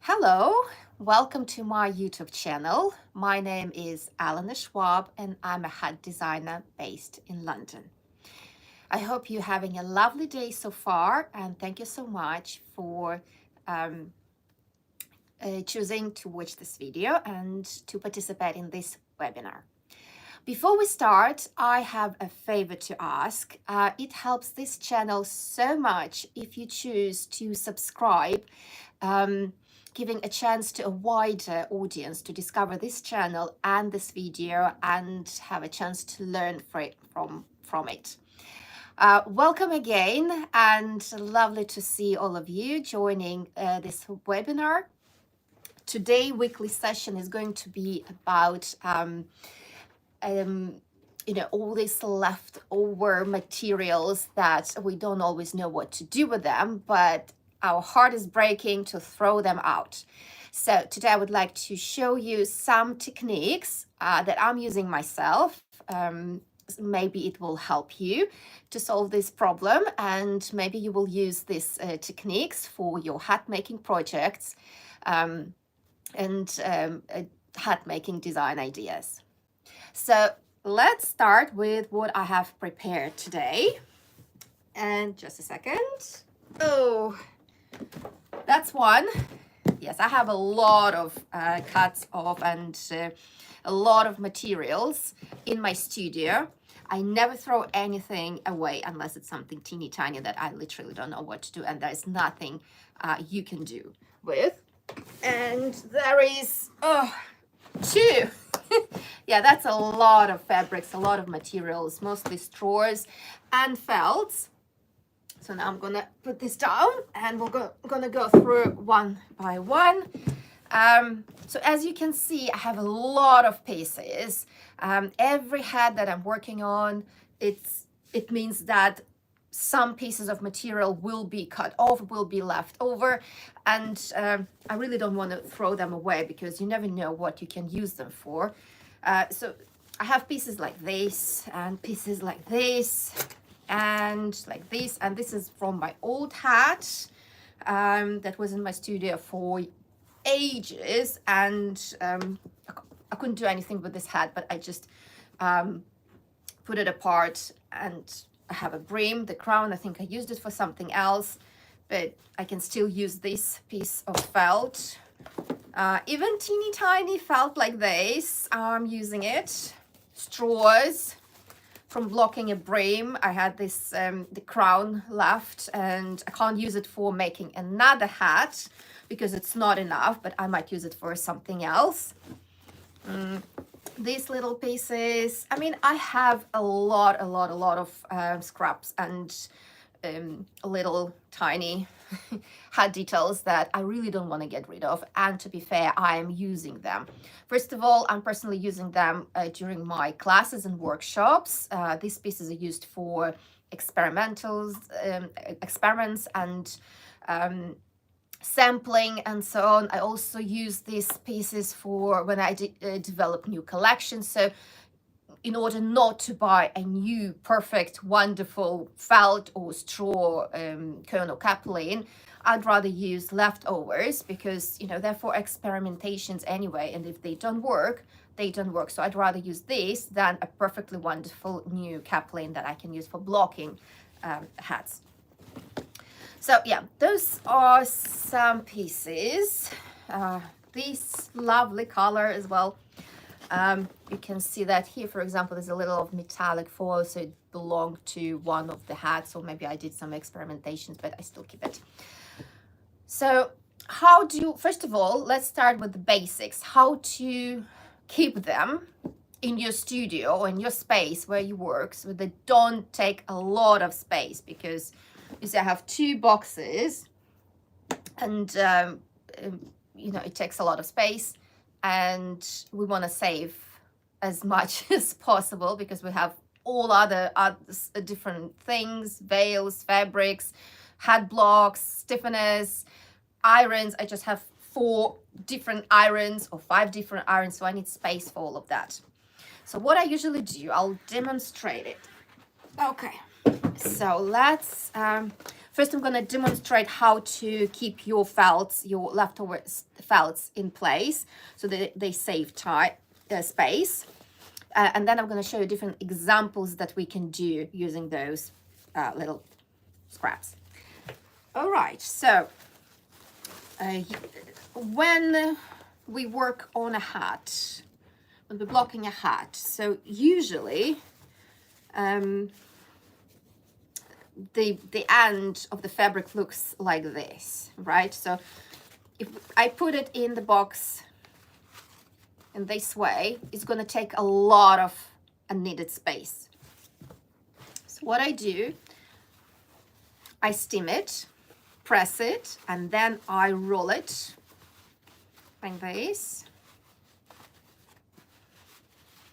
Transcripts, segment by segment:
Hello, welcome to my YouTube channel. My name is Elena Shvab and I'm a hat designer based in London. I hope you're having a lovely day so far and thank you so much for um, choosing to watch this video and to participate in this webinar. Before we start, I have a favor to ask. It helps this channel so much if you choose to subscribe, giving a chance to a wider audience to discover this channel and this video and have a chance to learn from it. Welcome again and lovely to see all of you joining this webinar. Today, weekly session is going to be about all these leftover materials that we don't always know what to do with them, but our heart is breaking to throw them out. So today I would like to show you some techniques that I'm using myself. Maybe it will help you to solve this problem, and maybe you will use these techniques for your hat making projects and hat making design ideas. So let's start with what I have prepared today. And just a second. Oh, that's one. Yes, I have a lot of cuts off and a lot of materials in my studio. I never throw anything away unless it's something teeny tiny that I literally don't know what to do, and there's nothing you can do with. And there is two. Yeah, that's a lot of fabrics, a lot of materials, mostly straws and felts. So now I'm gonna put this down and we're gonna go through one by one. So as you can see, I have a lot of pieces. Every hat that I'm working on, it means that some pieces of material will be cut off, will be left over, and I really don't want to throw them away because you never know what you can use them for. So I have pieces like this and pieces like this and like this, and this is from my old hat that was in my studio for ages, and I couldn't do anything with this hat, but I just put it apart, and I have a brim, the crown. I think I used it for something else, but I can still use this piece of felt. Even teeny tiny felt like this, I'm using it. Straws from blocking a brim. I had this the crown left, and I can't use it for making another hat because it's not enough, but I might use it for something else. These little pieces, I mean, I have a lot of scraps and little tiny hat details that I really don't want to get rid of, and to be fair, I am using them. First of all, I'm personally using them during my classes and workshops. These pieces are used for experiments and sampling and so on. I also use these pieces for when I develop new collections. So in order not to buy a new perfect wonderful felt or straw cone or capulin, I'd rather use leftovers because they're for experimentations anyway, and if they don't work, they don't work. So I'd rather use this than a perfectly wonderful new capulin that I can use for blocking hats. So yeah, those are some pieces. This lovely color as well. You can see that here, for example, there's a little of metallic foil, so it belonged to one of the hats, or maybe I did some experimentations, but I still keep it. So first of all, let's start with the basics. How to keep them in your studio or in your space where you work so they don't take a lot of space, because you see I have two boxes and it takes a lot of space, and we want to save as much as possible because we have all other different things, veils, fabrics, hat blocks, stiffeners, irons. I just have 4 different irons or 5 different irons, so I need space for all of that. So what I usually do, I'll demonstrate it. Okay, so let's First, I'm going to demonstrate how to keep your felts, your leftover felts in place so that they save time, space. And then I'm going to show you different examples that we can do using those little scraps. All right, so when we work on a hat, when we're blocking a hat, so usually the end of the fabric looks like this, right? So if I put it in the box in this way, it's going to take a lot of unneeded space. So what I do, I steam it, press it, and then I roll it like this.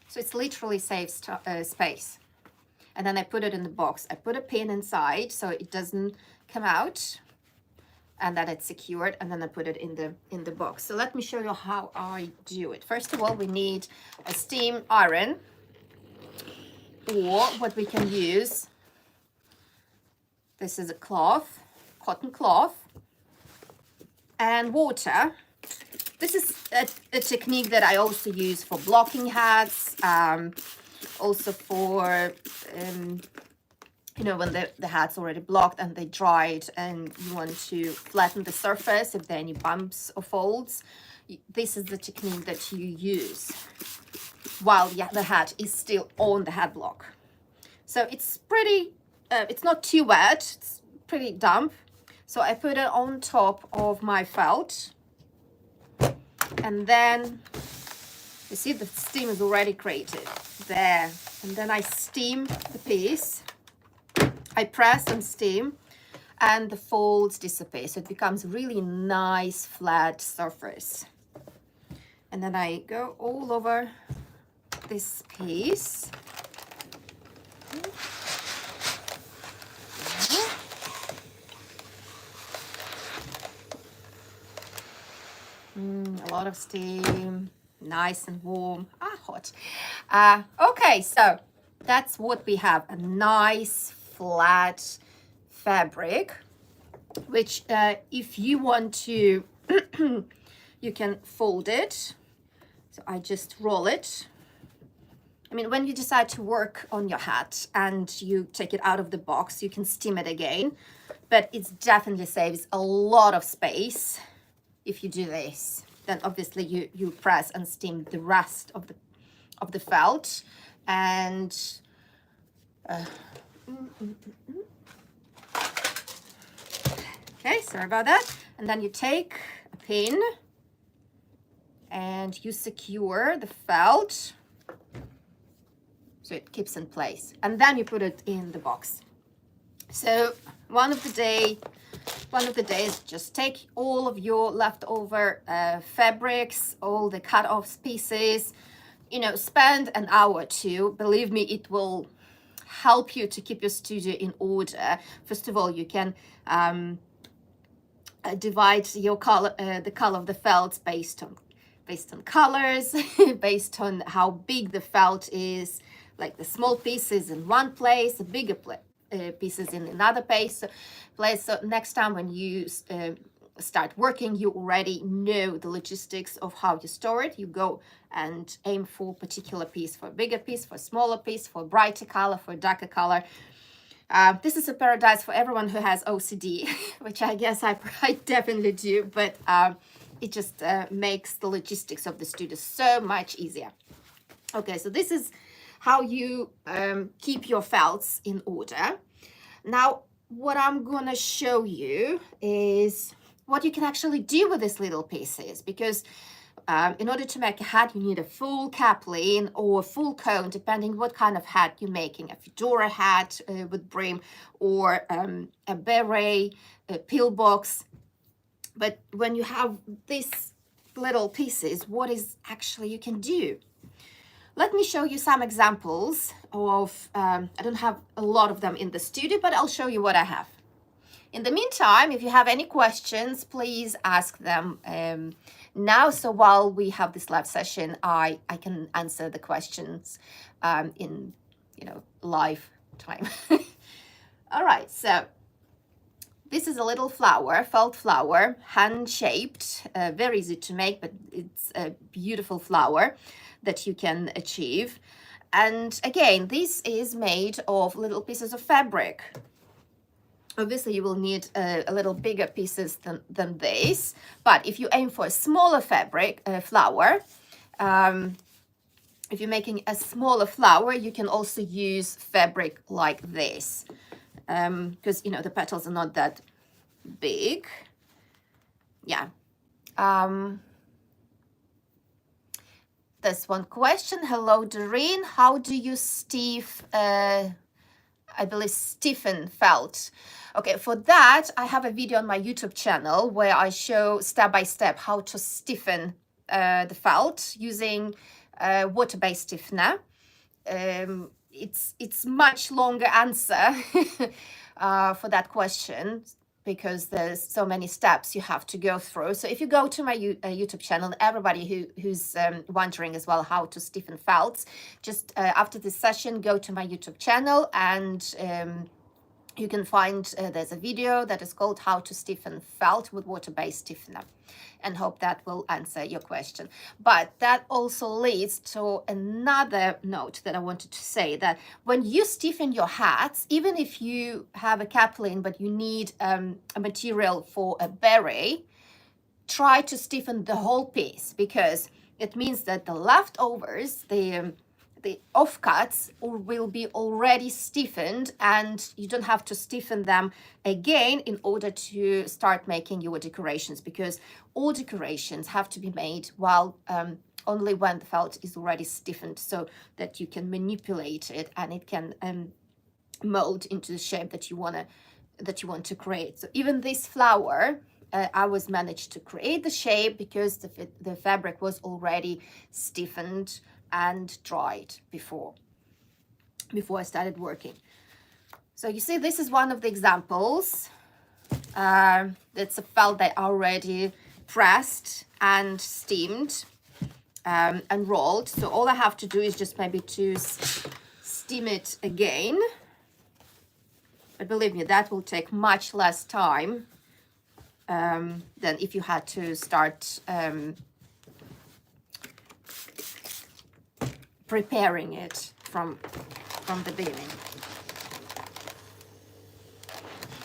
So it's literally saves space. And then I put it in the box. I put a pin inside so it doesn't come out, and then it's secured, and then I put it in the box. So let me show you how I do it. First of all, we need a steam iron, or what we can use, this is a cloth, cotton cloth, and water. This is a technique that I also use for blocking hats, also for you know, when the hat's already blocked and they dried and you want to flatten the surface if there are any bumps or folds. This is the technique that you use while the hat is still on the hat block. So it's pretty, it's not too wet, it's pretty damp. So I put it on top of my felt, and then you see the steam is already created there. And then I steam the piece. I press and steam, and the folds disappear. So it becomes a really nice flat surface. And then I go all over this piece. A lot of steam, nice and warm. Hot. Okay, so that's what we have, a nice flat fabric, which if you want to, you can fold it. So I just roll it. I mean, when you decide to work on your hat and you take it out of the box, you can steam it again, but it definitely saves a lot of space if you do this. Then obviously you press and steam the rest of the felt, and okay, sorry about that. And then you take a pin and you secure the felt so it keeps in place, and then you put it in the box. So one of the days, just take all of your leftover fabrics, all the cut-off pieces, you know, spend an hour or two. Believe me, it will help you to keep your studio in order. First of all, you can divide your color, the color of the felt based on colors, based on how big the felt is. Like the small pieces in one place, the bigger pieces in another place. So next time when you start working, you already know the logistics of how you store it. You go and aim for a particular piece, for a bigger piece, for a smaller piece, for a brighter color, for a darker color. This is a paradise for everyone who has OCD, which I guess I definitely do, but it just makes the logistics of the studio so much easier. Okay, so this is how you keep your felts in order. Now, what I'm gonna show you is what you can actually do with these little pieces, because in order to make a hat, you need a full caplin or a full cone, depending what kind of hat you're making, a fedora hat with brim, or a beret, a pillbox. But when you have these little pieces, what is actually you can do? Let me show you some examples of, I don't have a lot of them in the studio, but I'll show you what I have. In the meantime, if you have any questions, please ask them now. So while we have this live session, I can answer the questions in, live time. All right, so This is a little flower, felt flower, hand-shaped, very easy to make, but it's a beautiful flower that you can achieve. And again, this is made of little pieces of fabric. Obviously, you will need a little bigger pieces than this, but if you aim for a smaller fabric, flower, if you're making a smaller flower, you can also use fabric like this, because you know the petals are not that big. Yeah. There's one question. Hello, Doreen. How do you I believe stiffen felt? Okay, for that, I have a video on my YouTube channel where I show step by step how to stiffen the felt using water-based stiffener. It's much longer answer for that question because there's so many steps you have to go through. So if you go to my YouTube channel, everybody who's wondering as well how to stiffen felts, just after this session, go to my YouTube channel and you can find there's a video that is called how to stiffen felt with water-based stiffener, and hope that will answer your question. But that also leads to another note that I wanted to say, that when you stiffen your hats, even if you have a caplin but you need a material for a berry, try to stiffen the whole piece, because it means that the leftovers, the offcuts will be already stiffened, and you don't have to stiffen them again in order to start making your decorations, because all decorations have to be made while only when the felt is already stiffened, so that you can manipulate it and it can mold into the shape that you want to create. So even this flower, I was managed to create the shape because the fabric was already stiffened and dried before I started working. So you see, this is one of the examples. It's a felt that I already pressed and steamed and rolled. So all I have to do is just maybe to steam it again. But believe me, that will take much less time than if you had to start preparing it from the beginning.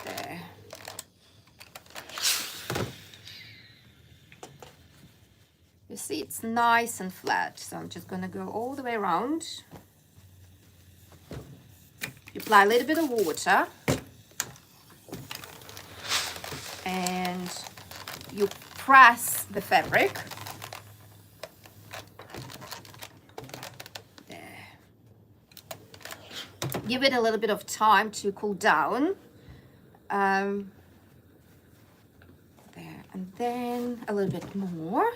There. You see, it's nice and flat, so I'm just going to go all the way around. You apply a little bit of water and you press the fabric. Give it a little bit of time to cool down. There, and then a little bit more.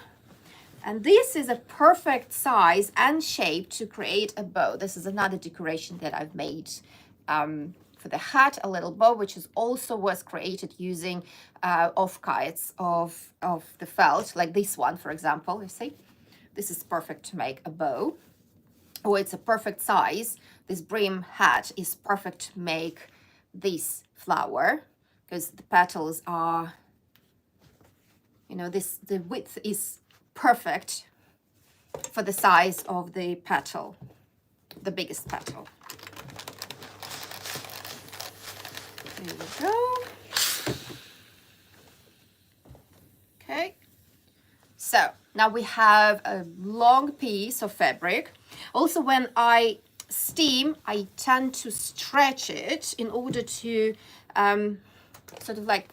And this is a perfect size and shape to create a bow. This is another decoration that I've made for the hat, a little bow, which is also was created using offcuts of the felt, like this one, for example. You see, this is perfect to make a bow. Oh, it's a perfect size. This brim hat is perfect to make this flower because the petals are, you know, the width is perfect for the size of the petal, the biggest petal. There we go. Okay. So now we have a long piece of fabric. Also, when I steam, I tend to stretch it in order to sort of like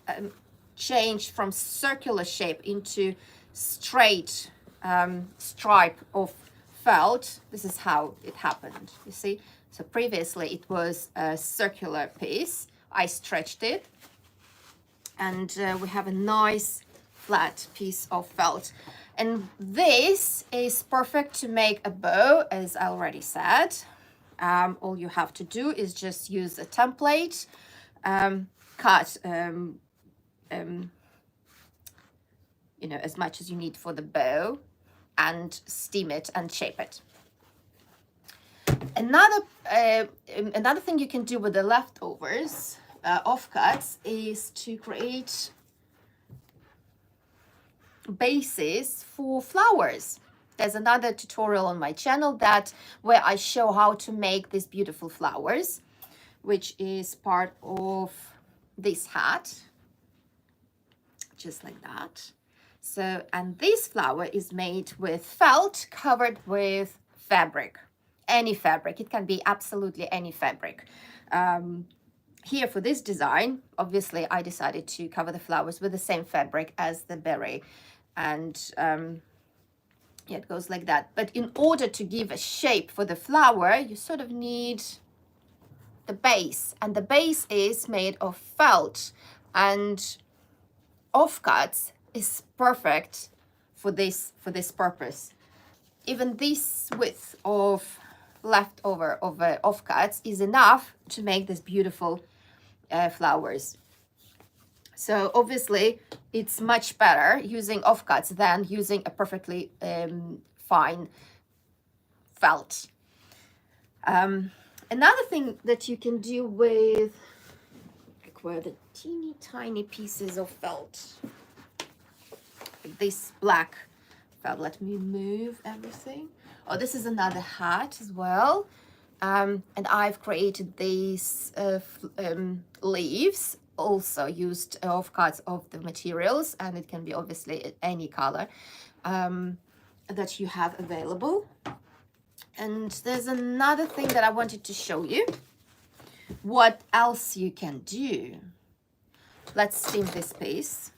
change from circular shape into straight stripe of felt. This is how it happened, you see. So previously it was a circular piece. I stretched it and we have a nice flat piece of felt. And this is perfect to make a bow, as I already said. All you have to do is just use a template, cut you know, as much as you need for the bow, and steam it and shape it. Another thing you can do with the leftovers, offcuts is to create bases for flowers. There's another tutorial on my channel where I show how to make these beautiful flowers, which is part of this hat, just like that. So, and this flower is made with felt covered with fabric, any fabric. It can be absolutely any fabric. Here for this design, obviously I decided to cover the flowers with the same fabric as the berry, and yeah, it goes like that. But in order to give a shape for the flower, you sort of need the base, and the base is made of felt, and offcuts is perfect for this purpose. Even this width of leftover of offcuts is enough to make this beautiful flowers. So obviously it's much better using offcuts than using a perfectly fine felt. Another thing that you can do with, like, where the teeny tiny pieces of felt, like this black felt. Let me move everything. Oh, this is another hat as well. And I've created these leaves, also used offcuts of the materials, and it can be obviously any color that you have available. And there's another thing that I wanted to show you, what else you can do. Let's steam this piece.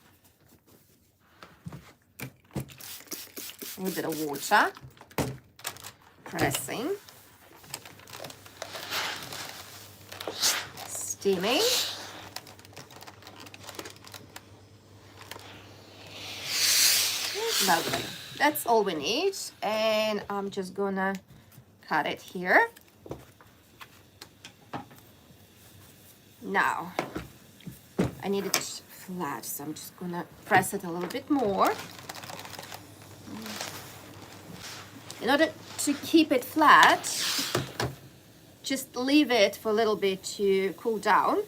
A little bit of water, pressing, steaming. Lovely. That's all we need, and I'm just gonna cut it here. Now, I need it flat, so I'm just gonna press it a little bit more. In order to keep it flat, just leave it for a little bit to cool down.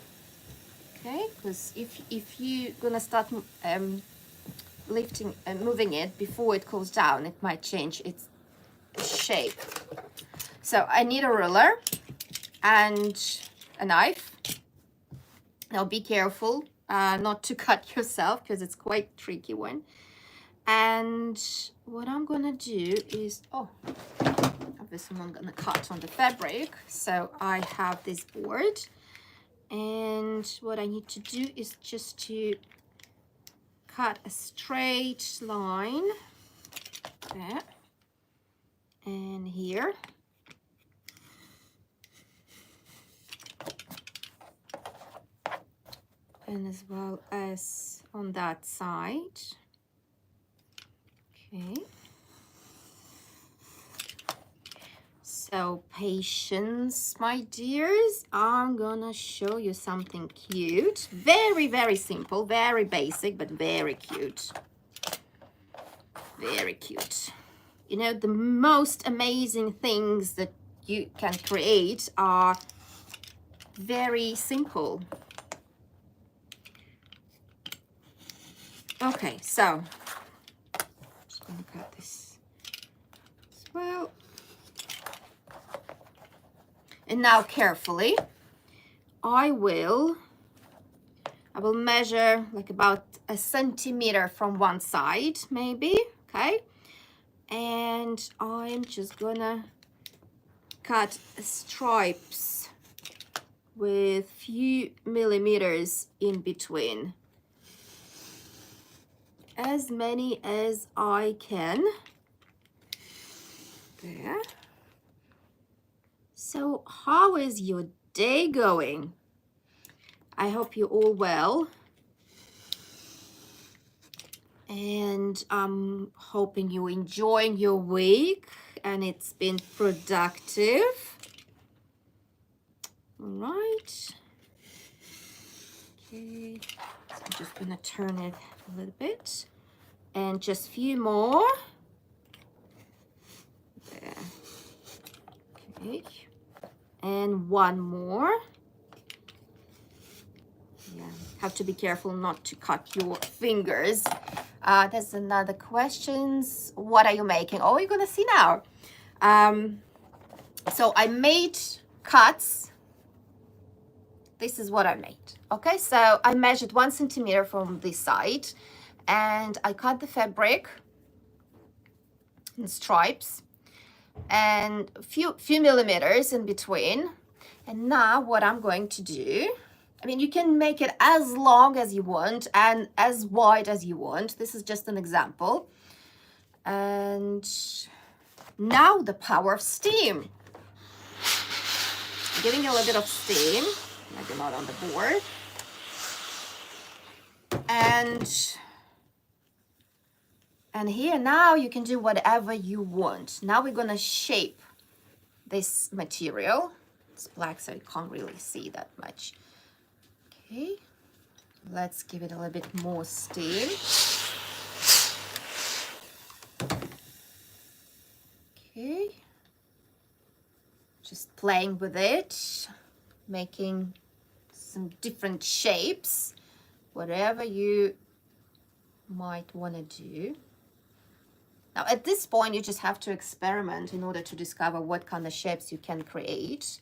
Okay, because if you're gonna start lifting and moving it before it cools down, it might change its shape. So I need a ruler and a knife. Now be careful not to cut yourself, because it's quite a tricky one. And what I'm gonna do is, obviously I'm gonna cut on the fabric. So I have this board, and what I need to do is just to cut a straight line there and here. And as well as on that side. Okay. So patience, my dears. I'm gonna show you something cute. Very, very simple, very basic, but very cute. Very cute. You know, the most amazing things that you can create are very simple. Okay, so just gonna cut this as well. And now carefully, I will measure like about a centimeter from one side, maybe, okay? And I'm just gonna cut stripes with few millimeters in between. As many as I can. There. So how is your day going? I hope you're all well. And I'm hoping you're enjoying your week and it's been productive. All right. Okay, so I'm just gonna turn it a little bit. And just a few more. There. Okay. And one more. Yeah, have to be careful not to cut your fingers. There's another questions. What are you making? Oh, you're gonna see now. So I made cuts. This is what I made. Okay, so I measured 1 centimeter from this side, and I cut the fabric in stripes and a few millimeters in between. And now what I'm going to do, I mean, you can make it as long as you want and as wide as you want. This is just an example. And now the power of steam. Giving a little bit of steam, maybe not on the board. And here now you can do whatever you want. Now we're gonna shape this material. It's black, so you can't really see that much. Okay, let's give it a little bit more steam. Okay, just playing with it, making some different shapes, whatever you might want to do. Now at this point you just have to experiment in order to discover what kind of shapes you can create,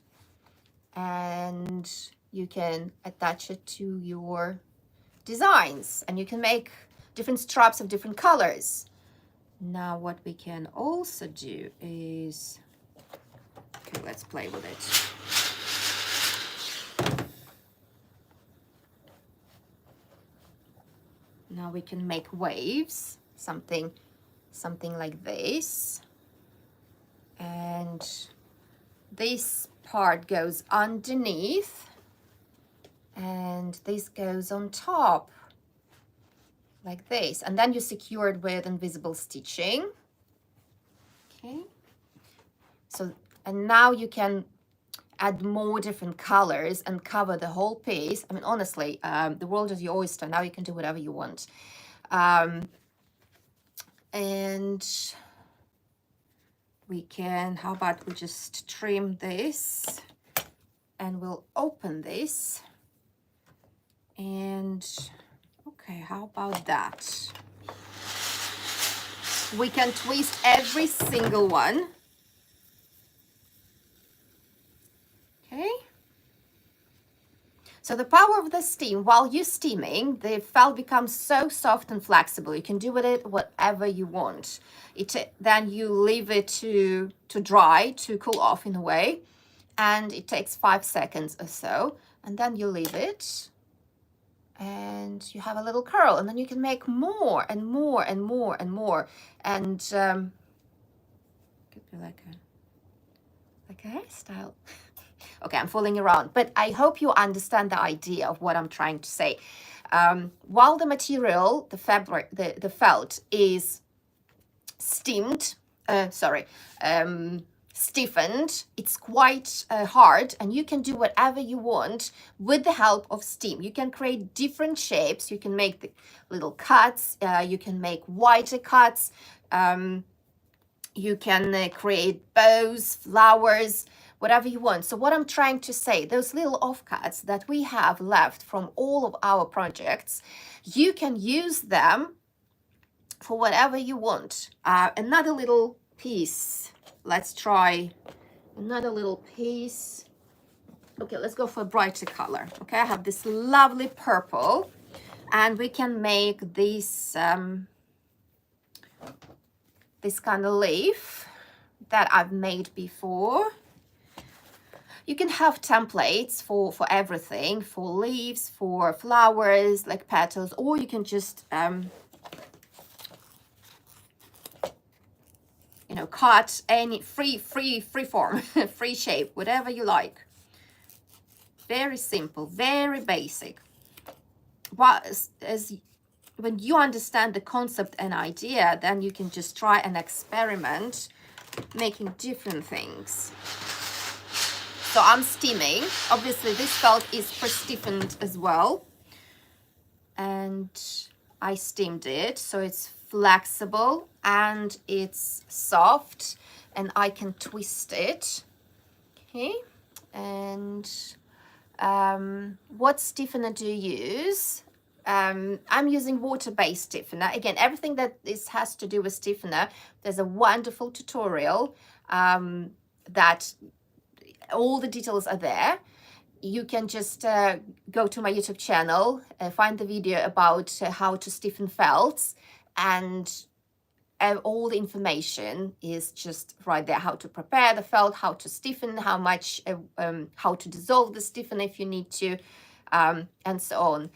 and you can attach it to your designs, and you can make different straps of different colors. Now what we can also do is, okay, let's play with it. Now we can make waves, something like this, and this part goes underneath and this goes on top like this, and then you secure it with invisible stitching. Okay, so, and now you can add more different colors and cover the whole piece. I mean, honestly, the world is your oyster. Now you can do whatever you want. And we can, how about we just trim this, and we'll open this. And okay, how about that? We can twist every single one. Okay. So the power of the steam, while you're steaming, the felt becomes so soft and flexible. You can do with it whatever you want. Then you leave it to dry, to cool off in a way, and it takes 5 seconds or so, and then you leave it, and you have a little curl, and then you can make more and more and more and more, and could be like a hairstyle. Okay, I'm fooling around, but I hope you understand the idea of what I'm trying to say. While the material, the fabric, the felt is stiffened, it's quite hard, and you can do whatever you want with the help of steam. You can create different shapes. You can make the little cuts. You can make wider cuts. You can create bows, flowers, whatever you want. So what I'm trying to say, those little offcuts that we have left from all of our projects, you can use them for whatever you want. Another little piece. Let's try another little piece. Okay, let's go for a brighter color. Okay, I have this lovely purple, and we can make this this kind of leaf that I've made before. You can have templates for everything, for leaves, for flowers, like petals, or you can just, you know, cut any free form, free shape, whatever you like. Very simple, very basic. But when you understand the concept and idea, then you can just try and experiment making different things. So I'm steaming. Obviously this felt is pre-stiffened as well, and I steamed it so it's flexible and it's soft, and I can twist it. Okay, and What stiffener do you use? I'm using water-based stiffener. Again, everything that has to do with stiffener, there's a wonderful tutorial that all the details are there. You can just go to my YouTube channel, find the video about how to stiffen felts, and all the information is just right there. How to prepare the felt, how to stiffen, how much, how to dissolve the stiffener if you need to, and so on.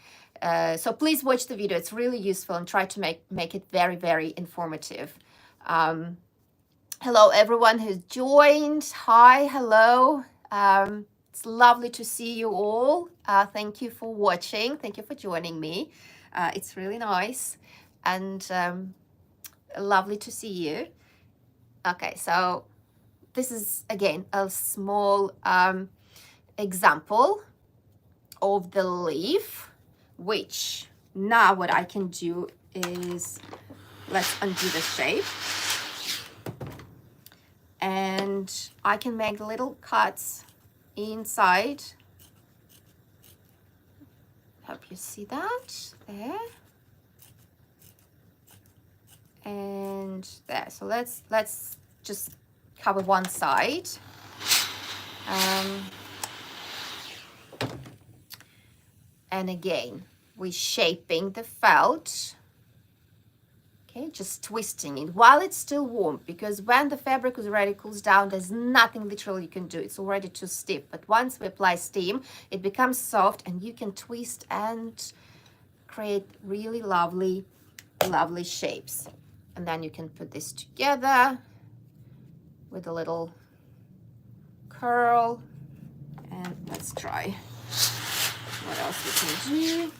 So please watch the video. It's really useful, and try to make it very, very informative. Hello, everyone who's joined. Hi, hello. It's lovely to see you all. Thank you for watching. Thank you for joining me. It's really nice and lovely to see you. Okay, so this is again a small example of the leaf, which now what I can do is, let's undo the shape, and I can make little cuts inside. Hope you see that there and there. So let's just cover one side. And again, we're shaping the felt. Okay, just twisting it while it's still warm, because when the fabric already cools down, there's nothing literally you can do. It's already too stiff. But once we apply steam, it becomes soft, and you can twist and create really lovely, lovely shapes. And then you can put this together with a little curl. And let's try what else we can do.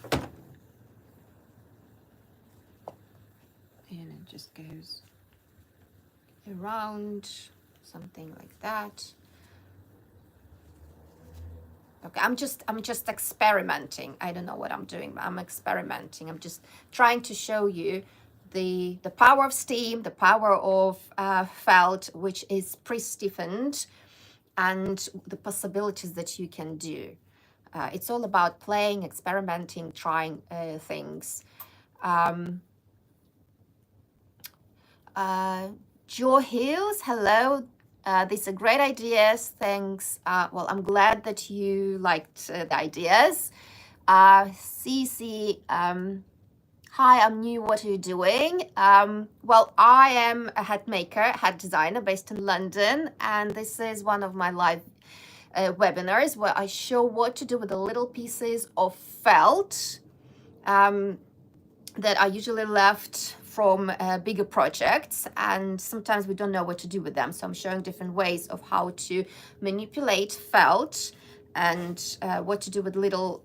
And it just goes around, something like that. Okay, I'm just experimenting. I don't know what I'm doing, but I'm experimenting. I'm just trying to show you the power of steam, the power of felt, which is pre-stiffened, and the possibilities that you can do. It's all about playing, experimenting, trying things. Joe Hills, hello. These are great ideas. Thanks. Well, I'm glad that you liked the ideas. Cece, hi, I'm new. What are you doing? Well, I am a hat maker, hat designer based in London, and this is one of my live webinars where I show what to do with the little pieces of felt that are usually left from bigger projects, and sometimes we don't know what to do with them. So I'm showing different ways of how to manipulate felt and what to do with little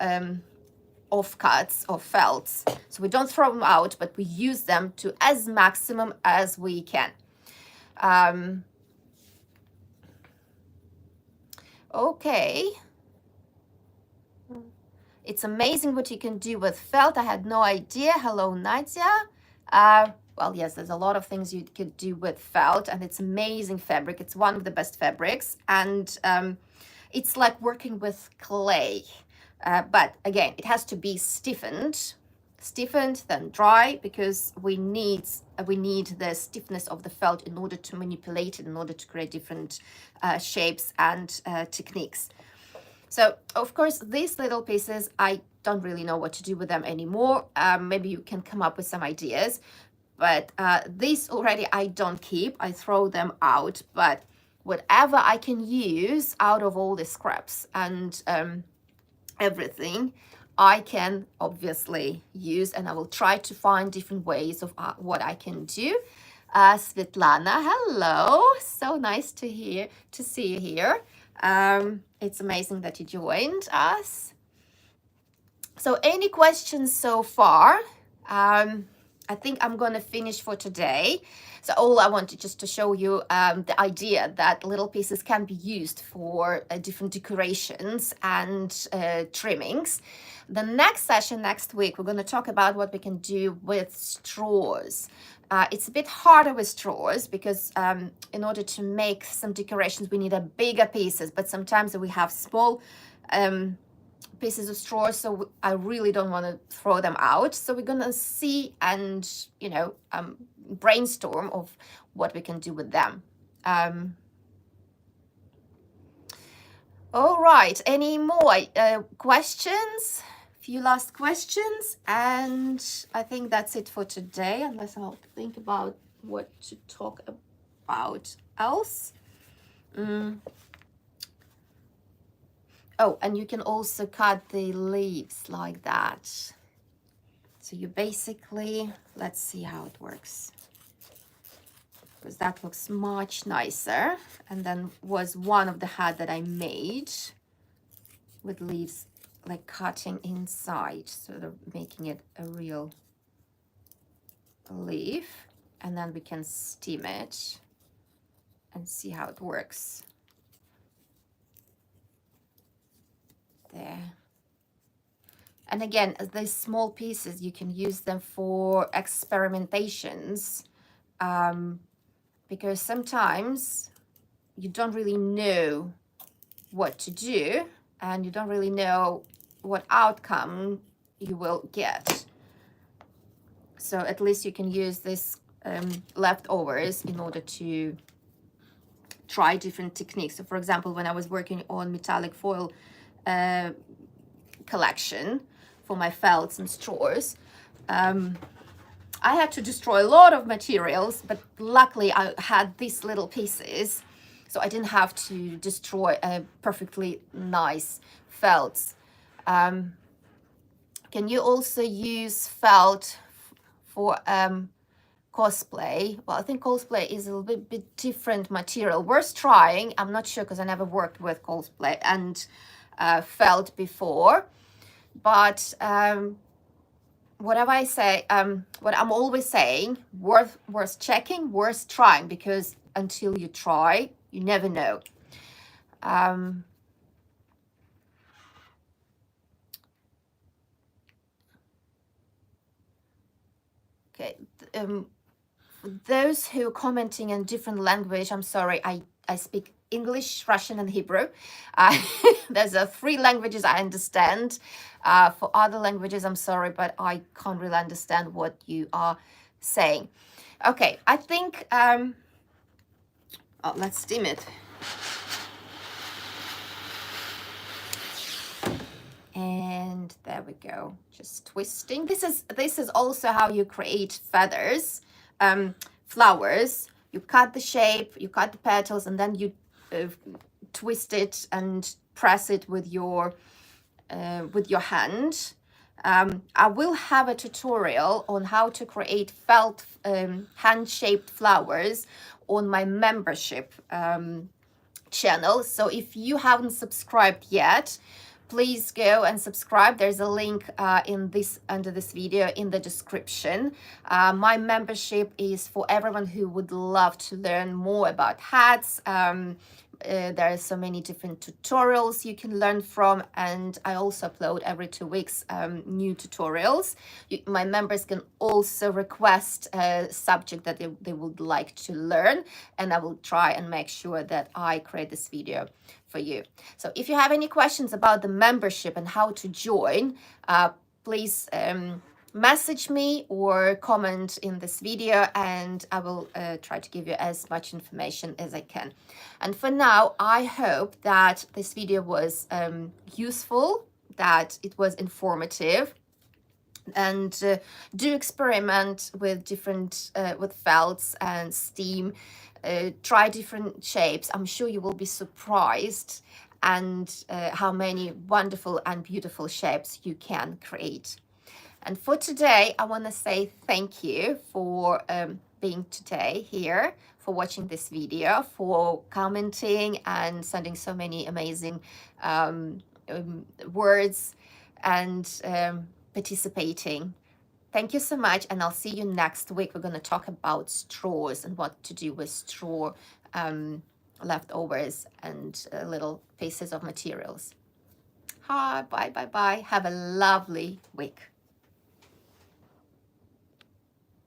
offcuts of felts. So we don't throw them out, but we use them to as maximum as we can. Okay. It's amazing what you can do with felt. I had no idea. Hello, Nadia. Well, yes, there's a lot of things you could do with felt, and it's amazing fabric. It's one of the best fabrics, and it's like working with clay. But again, it has to be stiffened, then dry, because we need the stiffness of the felt in order to manipulate it, in order to create different shapes and techniques. So, of course, these little pieces, I don't really know what to do with them anymore. Maybe you can come up with some ideas. But these already I don't keep. I throw them out. But whatever I can use out of all the scraps and everything, I can obviously use. And I will try to find different ways of what I can do. Svetlana, hello. So nice to see you here. It's amazing that you joined us. So any questions so far? I think I'm going to finish for today. So all I wanted just to show you the idea that little pieces can be used for different decorations and trimmings. The next session next week, we're going to talk about what we can do with straws. It's a bit harder with straws because in order to make some decorations, we need a bigger pieces, but sometimes we have small pieces of straw, so I really don't want to throw them out. So we're gonna see and, you know, brainstorm of what we can do with them. All right, any more questions? Few last questions, and I think that's it for today, unless I'll think about what to talk about else. Oh, and you can also cut the leaves like that. So you basically, let's see how it works, because that looks much nicer. And then was one of the hat that I made with leaves like cutting inside, sort of making it a real leaf. And then we can steam it and see how it works. There. And again, these small pieces, you can use them for experimentations, because sometimes you don't really know what to do and you don't really know what outcome you will get. So at least you can use this leftovers in order to try different techniques. So for example, when I was working on metallic foil collection for my felts and straws, I had to destroy a lot of materials, but luckily I had these little pieces, so I didn't have to destroy a perfectly nice felts. Can you also use felt for cosplay? Well, I think cosplay is a little bit different material. Worth trying. I'm not sure because I never worked with cosplay and felt before, but whatever I say, what I'm always saying, worth checking, worth trying, because until you try, you never know. Okay, those who are commenting in different language, I'm sorry, I speak English, Russian, and Hebrew. There's 3 languages I understand. For other languages, I'm sorry, but I can't really understand what you are saying. Okay, I think, oh, let's steam it. And there we go, just twisting. This is also how you create feathers, flowers. You cut the shape, you cut the petals, and then you twist it and press it with your hand. I will have a tutorial on how to create felt hand-shaped flowers on my membership channel. So if you haven't subscribed yet, please go and subscribe. There's a link under this video in the description. My membership is for everyone who would love to learn more about hats. There are so many different tutorials you can learn from, and I also upload every 2 weeks new tutorials. My members can also request a subject that they would like to learn, and I will try and make sure that I create this video for you. So if you have any questions about the membership and how to join, please message me or comment in this video, and I will try to give you as much information as I can. And for now, I hope that this video was useful, that it was informative, and do experiment with different with felts and steam. Try different shapes. I'm sure you will be surprised and how many wonderful and beautiful shapes you can create. And for today, I want to say thank you for being today here, for watching this video, for commenting and sending so many amazing words and participating. Thank you so much, and I'll see you next week. We're going to talk about straws and what to do with straw leftovers and little pieces of materials. Hi, bye, bye, bye. Have a lovely week.